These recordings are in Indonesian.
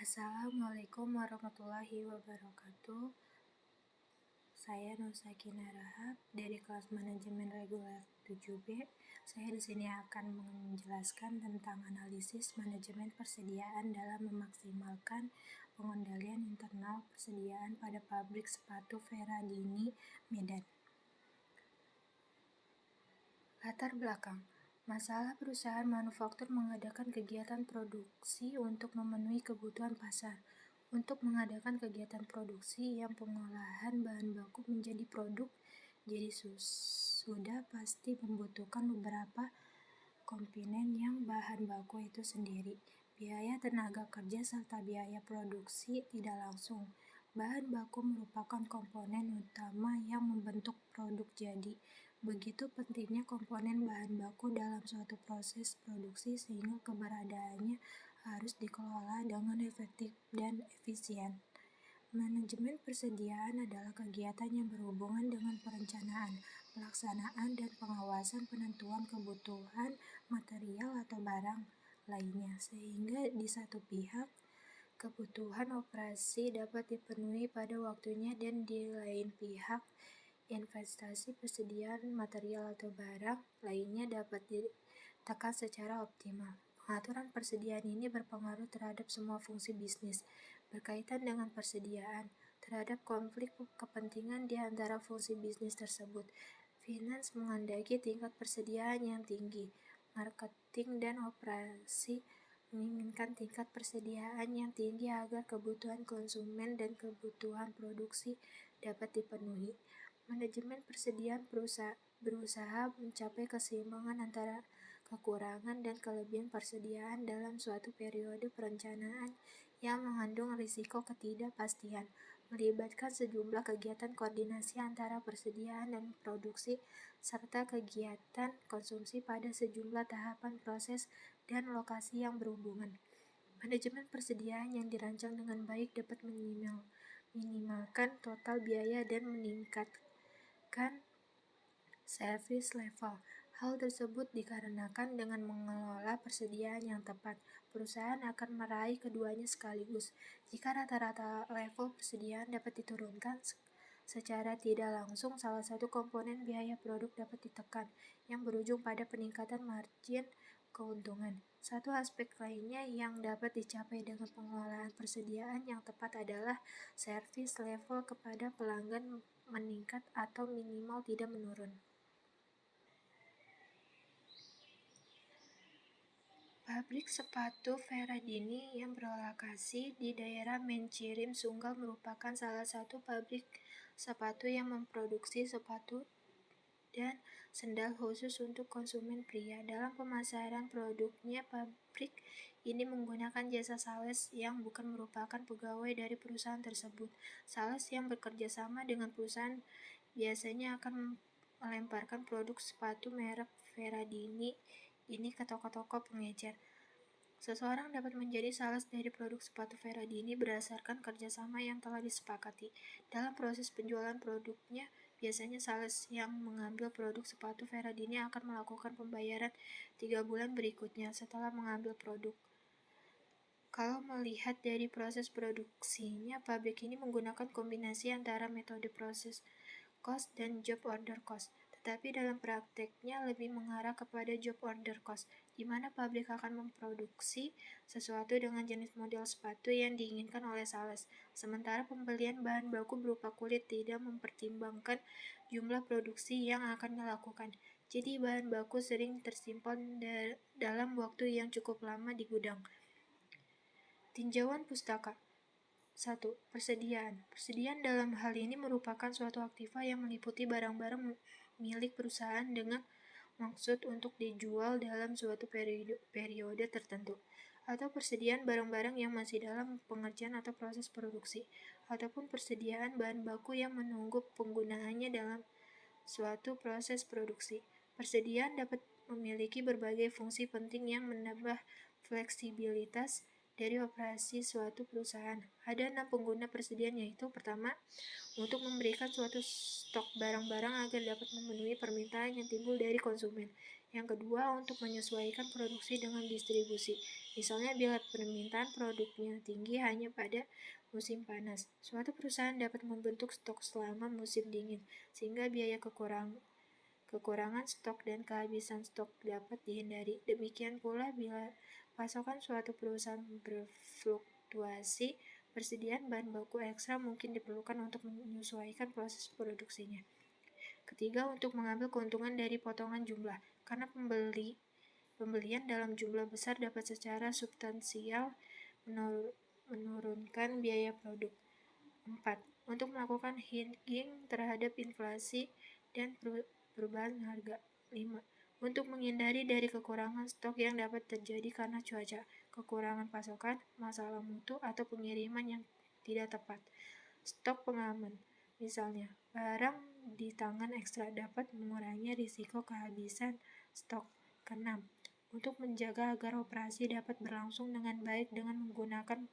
Assalamualaikum warahmatullahi wabarakatuh. Saya Nusakina Rahab dari kelas Manajemen Reguler 7B. Saya di sini akan menjelaskan tentang analisis manajemen persediaan dalam memaksimalkan pengendalian internal persediaan pada pabrik sepatu Ferradini, Medan. Latar belakang. Masalah perusahaan manufaktur mengadakan kegiatan produksi untuk memenuhi kebutuhan pasar. Untuk mengadakan kegiatan produksi yang pengolahan bahan baku menjadi produk, jadi sudah pasti membutuhkan beberapa komponen yang bahan baku itu sendiri. Biaya tenaga kerja serta biaya produksi tidak langsung. Bahan baku merupakan komponen utama yang membentuk produk jadi. Begitu pentingnya komponen bahan baku dalam suatu proses produksi sehingga keberadaannya harus dikelola dengan efektif dan efisien. Manajemen persediaan adalah kegiatan yang berhubungan dengan perencanaan, pelaksanaan, dan pengawasan penentuan kebutuhan material atau barang lainnya, sehingga di satu pihak kebutuhan operasi dapat dipenuhi pada waktunya dan di lain pihak investasi persediaan material atau barang lainnya dapat ditekan secara optimal. Pengaturan persediaan ini berpengaruh terhadap semua fungsi bisnis berkaitan dengan persediaan, terhadap konflik kepentingan di antara fungsi bisnis tersebut. Finance menghendaki tingkat persediaan yang tinggi, marketing dan operasi menginginkan tingkat persediaan yang tinggi agar kebutuhan konsumen dan kebutuhan produksi dapat dipenuhi. Manajemen persediaan berusaha mencapai keseimbangan antara kekurangan dan kelebihan persediaan dalam suatu periode perencanaan yang mengandung risiko ketidakpastian, melibatkan sejumlah kegiatan koordinasi antara persediaan dan produksi, serta kegiatan konsumsi pada sejumlah tahapan proses dan lokasi yang berhubungan. Manajemen persediaan yang dirancang dengan baik dapat minimalkan total biaya dan meningkatkan service level. Hal tersebut dikarenakan dengan mengelola persediaan yang tepat, perusahaan akan meraih keduanya sekaligus. Jika rata-rata level persediaan dapat diturunkan secara tidak langsung, salah satu komponen biaya produk dapat ditekan, yang berujung pada peningkatan margin keuntungan. Satu aspek lainnya yang dapat dicapai dengan pengelolaan persediaan yang tepat adalah service level kepada pelanggan meningkat atau minimal tidak menurun. Pabrik sepatu Ferradini yang berlokasi di daerah Mencirim, Sunggal merupakan salah satu pabrik sepatu yang memproduksi sepatu dan sendal khusus untuk konsumen pria. Dalam pemasaran produknya, pabrik ini menggunakan jasa sales yang bukan merupakan pegawai dari perusahaan tersebut. Sales yang bekerja sama dengan perusahaan biasanya akan melemparkan produk sepatu merek Ferradini ini ke toko-toko pengecer. Seseorang dapat menjadi sales dari produk sepatu Ferradini berdasarkan kerjasama yang telah disepakati. Dalam proses penjualan produknya, biasanya sales yang mengambil produk sepatu Ferradini akan melakukan pembayaran 3 bulan berikutnya setelah mengambil produk. Kalau melihat dari proses produksinya, pabrik ini menggunakan kombinasi antara metode proses cost dan job order cost. Tetapi dalam prakteknya lebih mengarah kepada job order cost, di mana pabrik akan memproduksi sesuatu dengan jenis model sepatu yang diinginkan oleh sales, sementara pembelian bahan baku berupa kulit tidak mempertimbangkan jumlah produksi yang akan dilakukan. Jadi bahan baku sering tersimpan dalam waktu yang cukup lama di gudang. Tinjauan pustaka. 1. Persediaan. Persediaan dalam hal ini merupakan suatu aktiva yang meliputi barang-barang milik perusahaan dengan maksud untuk dijual dalam suatu periode tertentu, atau persediaan barang-barang yang masih dalam pengerjaan atau proses produksi, ataupun persediaan bahan baku yang menunggu penggunaannya dalam suatu proses produksi. Persediaan dapat memiliki berbagai fungsi penting yang menambah fleksibilitas dari operasi suatu perusahaan. Ada 6 pengguna persediaan, yaitu pertama, untuk memberikan suatu stok barang-barang agar dapat memenuhi permintaan yang timbul dari konsumen. Yang kedua, untuk menyesuaikan produksi dengan distribusi. Misalnya bila permintaan produknya tinggi hanya pada musim panas, suatu perusahaan dapat membentuk stok selama musim dingin, sehingga biaya kekurangan stok dan kehabisan stok dapat dihindari. Demikian pula bila pasokan suatu perusahaan berfluktuasi, persediaan bahan baku ekstra mungkin diperlukan untuk menyesuaikan proses produksinya. Ketiga, untuk mengambil keuntungan dari potongan jumlah, karena pembelian dalam jumlah besar dapat secara substansial menurunkan biaya produk. 4. Untuk melakukan hedging terhadap inflasi dan perubahan harga. 5. Untuk menghindari dari kekurangan stok yang dapat terjadi karena cuaca, kekurangan pasokan, masalah mutu, atau pengiriman yang tidak tepat. Stok pengaman. Misalnya, barang di tangan ekstra dapat mengurangi risiko kehabisan stok. Keenam, untuk menjaga agar operasi dapat berlangsung dengan baik dengan menggunakan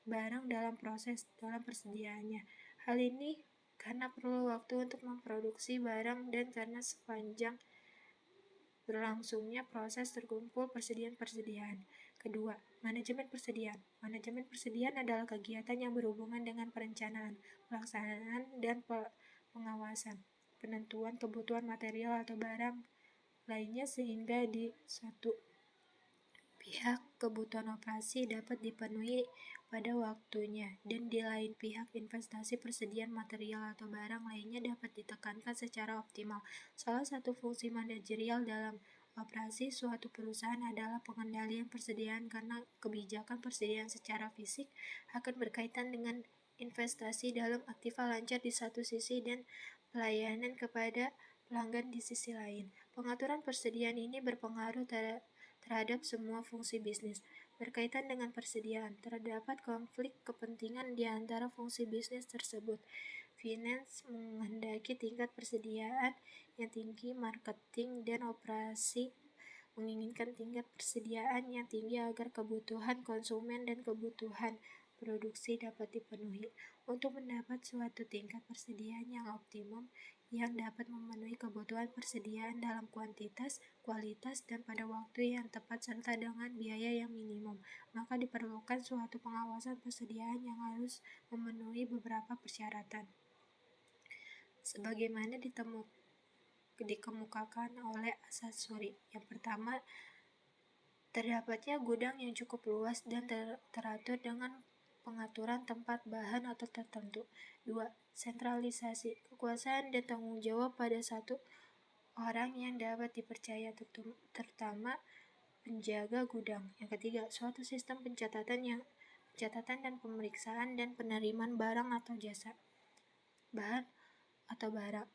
barang dalam persediaannya. Hal ini karena perlu waktu untuk memproduksi barang dan karena sepanjang berlangsungnya proses terkumpul persediaan. Kedua, manajemen persediaan. Manajemen persediaan adalah kegiatan yang berhubungan dengan perencanaan, pelaksanaan, dan pengawasan, penentuan kebutuhan material atau barang lainnya sehingga di satu pihak kebutuhan operasi dapat dipenuhi pada waktunya dan di lain pihak investasi persediaan material atau barang lainnya dapat ditekankan secara optimal. Salah satu fungsi manajerial dalam operasi suatu perusahaan adalah pengendalian persediaan karena kebijakan persediaan secara fisik akan berkaitan dengan investasi dalam aktiva lancar di satu sisi dan pelayanan kepada pelanggan di sisi lain. Pengaturan persediaan ini berpengaruh terhadap semua fungsi bisnis. Berkaitan dengan persediaan, terdapat konflik kepentingan di antara fungsi bisnis tersebut. Finance menghendaki tingkat persediaan yang tinggi, marketing dan operasi menginginkan tingkat persediaan yang tinggi agar kebutuhan konsumen dan kebutuhan produksi dapat dipenuhi. Untuk mendapat suatu tingkat persediaan yang optimum yang dapat memenuhi kebutuhan persediaan dalam kuantitas, kualitas, dan pada waktu yang tepat serta dengan biaya yang minimum, maka diperlukan suatu pengawasan persediaan yang harus memenuhi beberapa persyaratan. Sebagaimana dikemukakan oleh Asasuri. Yang pertama, terdapatnya gudang yang cukup luas dan teratur dengan pengaturan tempat bahan atau tertentu. 2. Sentralisasi, kekuasaan dan tanggung jawab pada satu orang yang dapat dipercaya, terutama penjaga gudang. Yang ketiga, suatu sistem pencatatan dan pemeriksaan dan penerimaan barang atau jasa, bahan atau barang.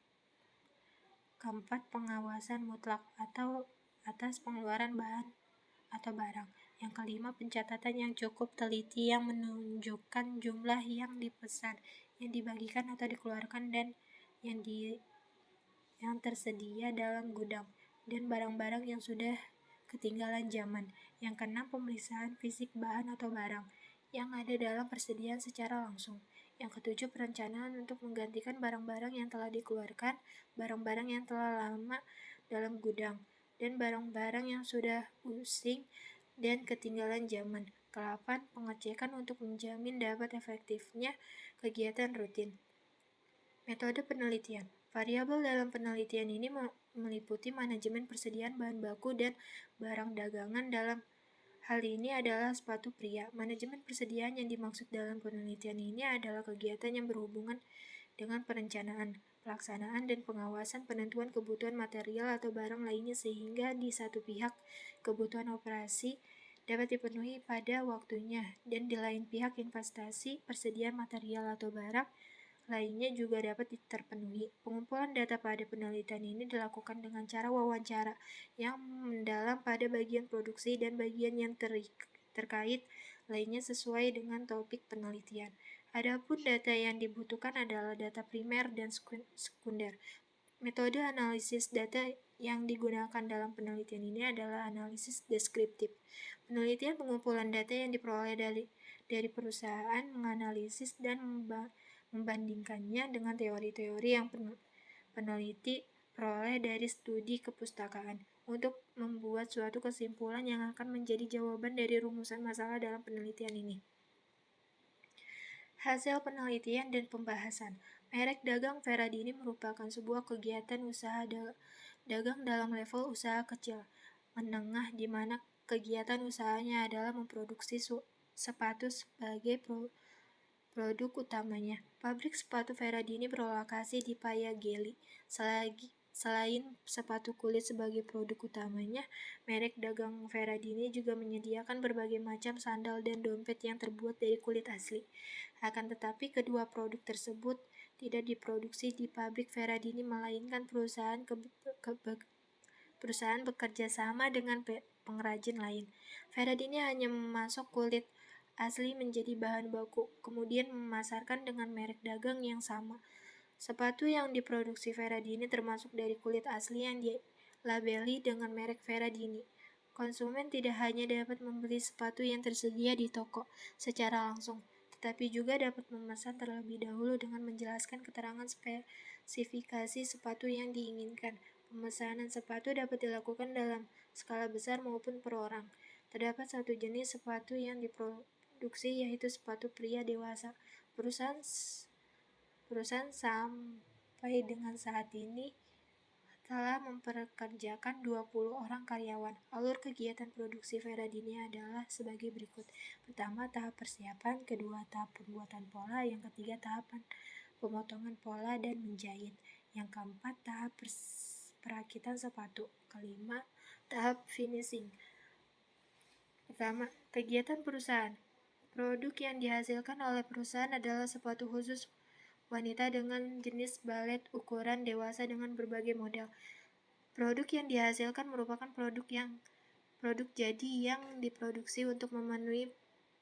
Keempat, pengawasan mutlak atau atas pengeluaran bahan atau barang. Yang kelima, pencatatan yang cukup teliti yang menunjukkan jumlah yang dipesan, yang dibagikan atau dikeluarkan dan yang tersedia dalam gudang, dan barang-barang yang sudah ketinggalan zaman. Yang keenam, pemeriksaan fisik bahan atau barang yang ada dalam persediaan secara langsung. Yang ketujuh, perencanaan untuk menggantikan barang-barang yang telah dikeluarkan, barang-barang yang telah lama dalam gudang, dan barang-barang yang sudah using dan ketinggalan zaman. Ke-8, pengecekan untuk menjamin dapat efektifnya kegiatan rutin. Metode penelitian. Variabel dalam penelitian ini meliputi manajemen persediaan bahan baku dan barang dagangan. Dalam hal ini adalah sepatu pria. Manajemen persediaan yang dimaksud dalam penelitian ini adalah kegiatan yang berhubungan dengan perencanaan, pelaksanaan, dan pengawasan penentuan kebutuhan material atau barang lainnya sehingga di satu pihak kebutuhan operasi dapat dipenuhi pada waktunya dan di lain pihak investasi persediaan material atau barang lainnya juga dapat terpenuhi. Pengumpulan data pada penelitian ini dilakukan dengan cara wawancara yang mendalam pada bagian produksi dan bagian yang terkait lainnya sesuai dengan topik penelitian. Adapun data yang dibutuhkan adalah data primer dan sekunder. Metode analisis data yang digunakan dalam penelitian ini adalah analisis deskriptif. Penelitian pengumpulan data yang diperoleh dari perusahaan menganalisis dan membandingkannya dengan teori-teori yang peneliti peroleh dari studi kepustakaan. untuk membuat suatu kesimpulan yang akan menjadi jawaban dari rumusan masalah dalam penelitian ini. Hasil penelitian dan pembahasan. Merek dagang Ferradini merupakan sebuah kegiatan usaha dagang dalam level usaha kecil menengah di mana kegiatan usahanya adalah memproduksi sepatu sebagai produk utamanya. Pabrik sepatu Ferradini berlokasi di Payageli. Selain sepatu kulit sebagai produk utamanya, merek dagang Ferradini juga menyediakan berbagai macam sandal dan dompet yang terbuat dari kulit asli. Akan tetapi, kedua produk tersebut tidak diproduksi di pabrik Ferradini, melainkan perusahaan bekerja sama dengan pengrajin lain. Ferradini hanya memasok kulit asli menjadi bahan baku, kemudian memasarkan dengan merek dagang yang sama. Sepatu yang diproduksi Ferradini termasuk dari kulit asli yang dilabeli dengan merek Ferradini. Konsumen tidak hanya dapat membeli sepatu yang tersedia di toko secara langsung, tetapi juga dapat memesan terlebih dahulu dengan menjelaskan keterangan spesifikasi sepatu yang diinginkan. Pemesanan sepatu dapat dilakukan dalam skala besar maupun per orang. Terdapat satu jenis sepatu yang diproduksi, yaitu sepatu pria dewasa. Perusahaan sampai dengan saat ini telah memperkerjakan 20 orang karyawan. Alur kegiatan produksi Ferradini adalah sebagai berikut. Pertama, tahap persiapan. Kedua, tahap pembuatan pola. Yang ketiga, tahapan pemotongan pola dan menjahit. Yang keempat, tahap perakitan sepatu. Kelima, tahap finishing. Pertama, kegiatan perusahaan. Produk yang dihasilkan oleh perusahaan adalah sepatu khusus wanita dengan jenis balet ukuran dewasa dengan berbagai model. Produk yang dihasilkan merupakan produk jadi yang diproduksi untuk memenuhi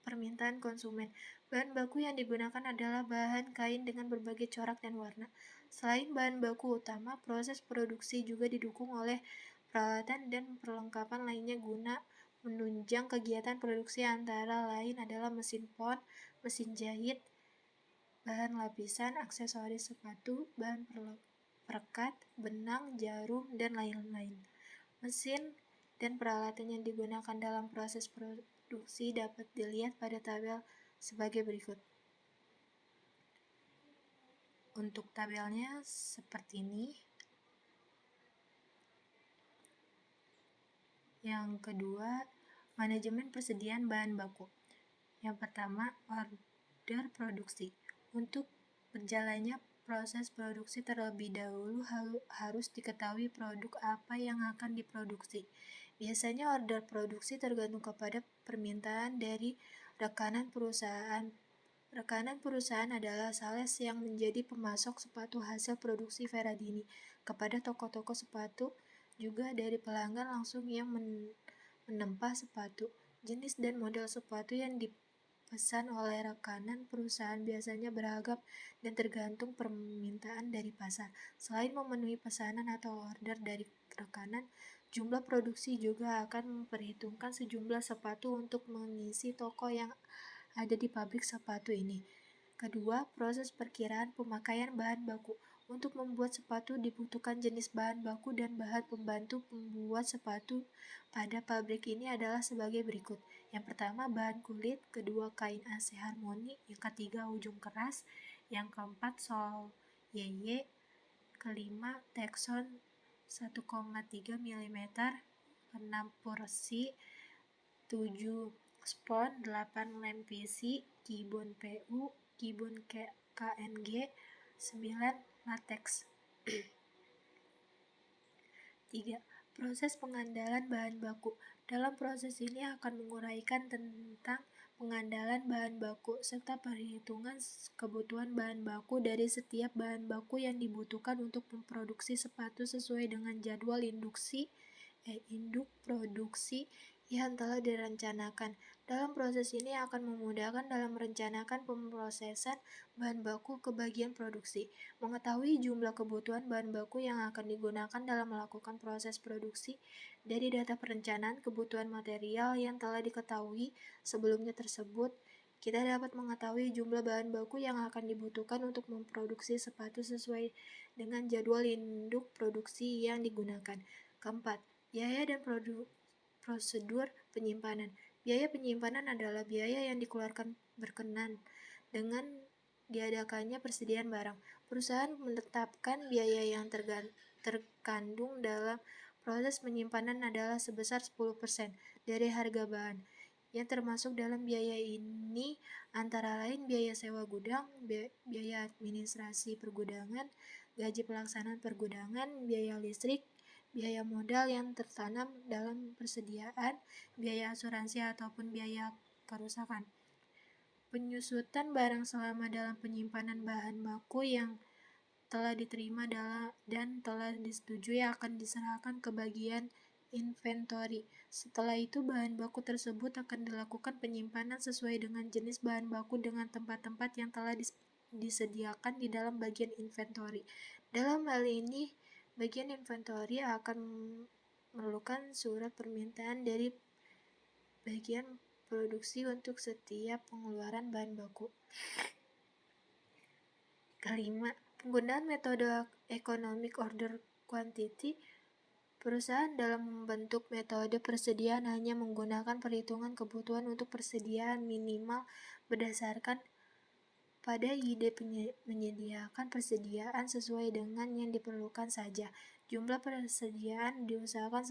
permintaan konsumen. Bahan baku yang digunakan adalah bahan kain dengan berbagai corak dan warna. Selain bahan baku utama, proses produksi juga didukung oleh peralatan dan perlengkapan lainnya guna menunjang kegiatan produksi, antara lain adalah mesin pon, mesin jahit, bahan lapisan, aksesoris sepatu, bahan perekat, benang, jarum, dan lain-lain. Mesin dan peralatan yang digunakan dalam proses produksi dapat dilihat pada tabel sebagai berikut. Untuk tabelnya seperti ini. Yang kedua, manajemen persediaan bahan baku. Yang pertama, order produksi. Untuk berjalannya proses produksi terlebih dahulu harus diketahui produk apa yang akan diproduksi. Biasanya order produksi tergantung kepada permintaan dari rekanan perusahaan. Rekanan perusahaan adalah sales yang menjadi pemasok sepatu hasil produksi Ferradini kepada toko-toko sepatu, juga dari pelanggan langsung yang menempa sepatu. Jenis dan model sepatu yang dipesan oleh rekanan perusahaan biasanya beragam dan tergantung permintaan dari pasar. Selain memenuhi pesanan atau order dari rekanan, jumlah produksi juga akan memperhitungkan sejumlah sepatu untuk mengisi toko yang ada di pabrik sepatu ini. Kedua, proses perkiraan pemakaian bahan baku. Untuk membuat sepatu dibutuhkan jenis bahan baku dan bahan pembantu pembuat sepatu pada pabrik ini adalah sebagai berikut. Yang pertama, bahan kulit. Kedua, kain AC harmoni. Yang ketiga, ujung keras. Yang keempat, sol YY. Kelima, Texon 1,3 mm. 6 porsi. 7 spon. 8 lem PC. Kibon PU. Kibon KNG. 9 latex. 3. Proses pengandalan bahan baku. Dalam proses ini akan menguraikan tentang pengandalan bahan baku serta perhitungan kebutuhan bahan baku dari setiap bahan baku yang dibutuhkan untuk memproduksi sepatu sesuai dengan jadwal induk produksi yang telah direncanakan. Dalam proses ini akan memudahkan dalam merencanakan pemrosesan bahan baku ke bagian produksi. Mengetahui jumlah kebutuhan bahan baku yang akan digunakan dalam melakukan proses produksi dari data perencanaan kebutuhan material yang telah diketahui sebelumnya tersebut, kita dapat mengetahui jumlah bahan baku yang akan dibutuhkan untuk memproduksi sepatu sesuai dengan jadwal induk produksi yang digunakan. Keempat, Biaya dan prosedur penyimpanan. Biaya penyimpanan adalah biaya yang dikeluarkan berkenan dengan diadakannya persediaan barang. Perusahaan menetapkan biaya yang terkandung dalam proses penyimpanan adalah sebesar 10% dari harga bahan. Yang termasuk dalam biaya ini antara lain biaya sewa gudang, biaya administrasi pergudangan, gaji pelaksanaan pergudangan, biaya listrik, biaya modal yang tertanam dalam persediaan, biaya asuransi ataupun biaya kerusakan. Penyusutan barang selama dalam penyimpanan bahan baku yang telah diterima dan telah disetujui akan diserahkan ke bagian inventory. Setelah itu bahan baku tersebut akan dilakukan penyimpanan sesuai dengan jenis bahan baku dengan tempat-tempat yang telah disediakan di dalam bagian inventory. Dalam hal ini, bagian inventory akan memerlukan surat permintaan dari bagian produksi untuk setiap pengeluaran bahan baku. Kelima, penggunaan metode economic order quantity. Perusahaan dalam membentuk metode persediaan hanya menggunakan perhitungan kebutuhan untuk persediaan minimal berdasarkan pada ide menyediakan persediaan sesuai dengan yang diperlukan saja. Jumlah persediaan diusahakan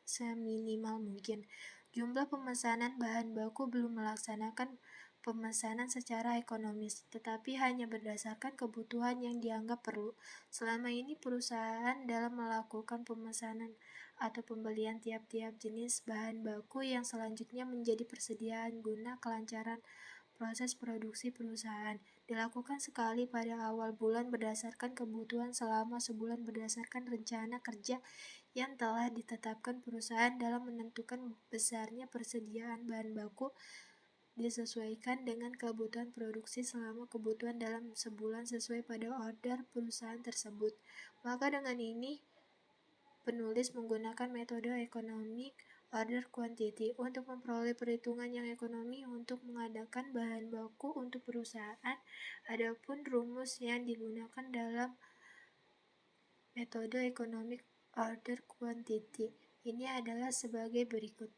seminimal mungkin. Jumlah pemesanan bahan baku belum melaksanakan pemesanan secara ekonomis, tetapi hanya berdasarkan kebutuhan yang dianggap perlu. Selama ini perusahaan dalam melakukan pemesanan atau pembelian tiap-tiap jenis bahan baku yang selanjutnya menjadi persediaan guna kelancaran proses produksi perusahaan. Dilakukan sekali pada awal bulan berdasarkan kebutuhan selama sebulan berdasarkan rencana kerja yang telah ditetapkan perusahaan dalam menentukan besarnya persediaan bahan baku disesuaikan dengan kebutuhan produksi selama kebutuhan dalam sebulan sesuai pada order perusahaan tersebut. Maka dengan ini, penulis menggunakan metode economic order quantity untuk memperoleh perhitungan yang ekonomi untuk mengadakan bahan baku untuk perusahaan. Adapun rumus yang digunakan dalam metode economic order quantity ini adalah sebagai berikut.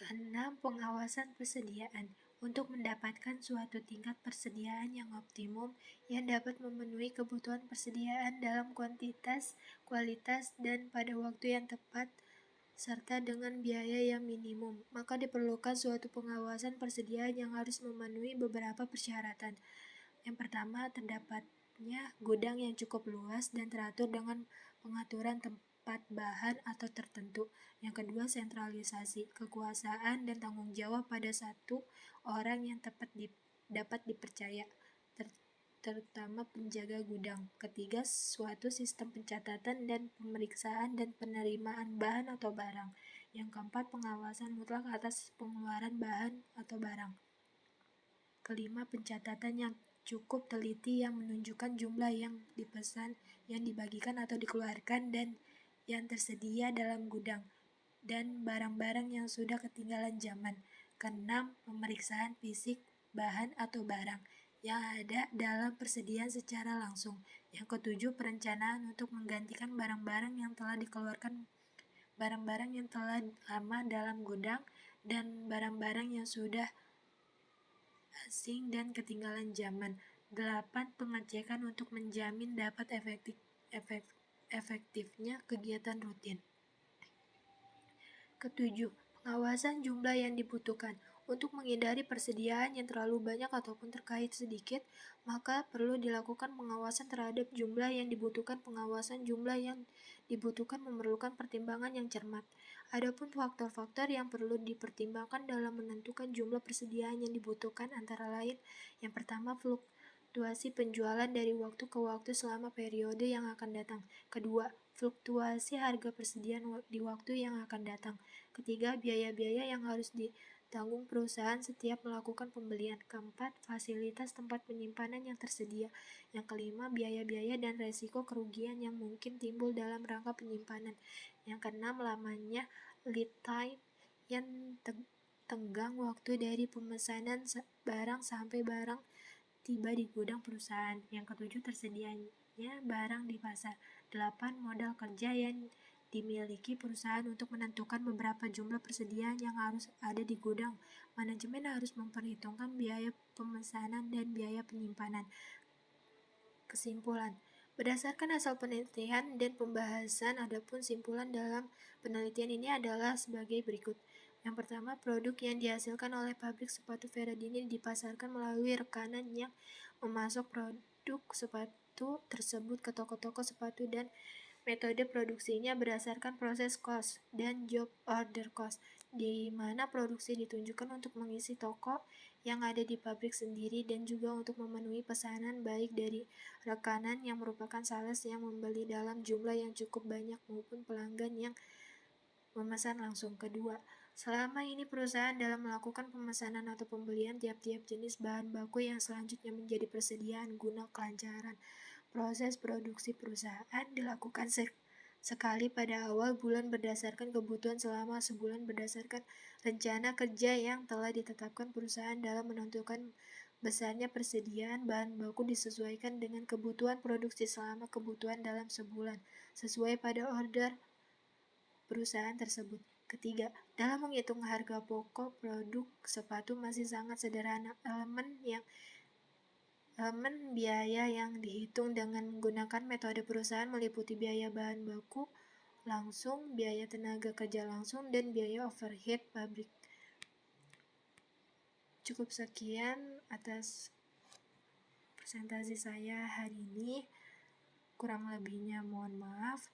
Keenam, pengawasan persediaan. Untuk mendapatkan suatu tingkat persediaan yang optimum yang dapat memenuhi kebutuhan persediaan dalam kuantitas, kualitas, dan pada waktu yang tepat, serta dengan biaya yang minimum, maka diperlukan suatu pengawasan persediaan yang harus memenuhi beberapa persyaratan. Yang pertama, terdapatnya gudang yang cukup luas dan teratur dengan pengaturan tempat bahan atau tertentu. Yang kedua, sentralisasi, kekuasaan dan tanggung jawab pada satu orang yang dapat dipercaya, terutama penjaga gudang. Ketiga, suatu sistem pencatatan dan pemeriksaan dan penerimaan bahan atau barang. Yang keempat, pengawasan mutlak atas pengeluaran bahan atau barang. Kelima, pencatatan yang cukup teliti yang menunjukkan jumlah yang dipesan, yang dibagikan atau dikeluarkan, dan yang tersedia dalam gudang, dan barang-barang yang sudah ketinggalan zaman. Keenam, pemeriksaan fisik bahan atau barang yang ada dalam persediaan secara langsung. Yang ketujuh, perencanaan untuk menggantikan barang-barang yang telah dikeluarkan, barang-barang yang telah lama dalam gudang, dan barang-barang yang sudah asing dan ketinggalan zaman. 8. Pengecekan untuk menjamin dapat efektifnya kegiatan rutin. Ketujuh, pengawasan jumlah yang dibutuhkan. Untuk menghindari persediaan yang terlalu banyak ataupun terkait sedikit, maka perlu dilakukan pengawasan terhadap jumlah yang dibutuhkan. Pengawasan jumlah yang dibutuhkan memerlukan pertimbangan yang cermat. Adapun faktor-faktor yang perlu dipertimbangkan dalam menentukan jumlah persediaan yang dibutuhkan antara lain, yang pertama, fluktuasi penjualan dari waktu ke waktu selama periode yang akan datang. Kedua, fluktuasi harga persediaan di waktu yang akan datang. Ketiga, biaya-biaya yang harus ditanggung perusahaan setiap melakukan pembelian. Keempat, fasilitas tempat penyimpanan yang tersedia. Yang kelima, biaya-biaya dan resiko kerugian yang mungkin timbul dalam rangka penyimpanan. Yang keenam, lamanya lead time yang tenggang waktu dari pemesanan barang sampai barang tiba di gudang perusahaan. Yang ketujuh, barang di pasar. 8. Modal kerja yang dimiliki perusahaan untuk menentukan beberapa jumlah persediaan yang harus ada di gudang. Manajemen harus memperhitungkan biaya pemesanan dan biaya penyimpanan. Kesimpulan. Berdasarkan hasil penelitian dan pembahasan, adapun simpulan dalam penelitian ini adalah sebagai berikut. Yang pertama, produk yang dihasilkan oleh pabrik sepatu Ferradini dipasarkan melalui rekanan yang memasok produk sepatu tersebut ke toko-toko sepatu, dan metode produksinya berdasarkan proses cost dan job order cost, di mana produksi ditunjukkan untuk mengisi toko yang ada di pabrik sendiri dan juga untuk memenuhi pesanan baik dari rekanan yang merupakan sales yang membeli dalam jumlah yang cukup banyak maupun pelanggan yang memesan langsung. Kedua, selama ini perusahaan dalam melakukan pemesanan atau pembelian tiap-tiap jenis bahan baku yang selanjutnya menjadi persediaan guna kelancaran proses produksi perusahaan dilakukan sekali pada awal bulan berdasarkan kebutuhan selama sebulan berdasarkan rencana kerja yang telah ditetapkan perusahaan dalam menentukan besarnya persediaan bahan baku disesuaikan dengan kebutuhan produksi selama kebutuhan dalam sebulan sesuai pada order perusahaan tersebut. Ketiga, dalam menghitung harga pokok produk sepatu masih sangat sederhana. Elemen biaya yang dihitung dengan menggunakan metode perusahaan meliputi biaya bahan baku langsung, biaya tenaga kerja langsung, dan biaya overhead pabrik. Cukup sekian atas presentasi saya hari ini. Kurang lebihnya mohon maaf.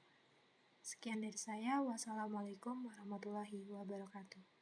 Sekian dari saya. Wassalamualaikum warahmatullahi wabarakatuh.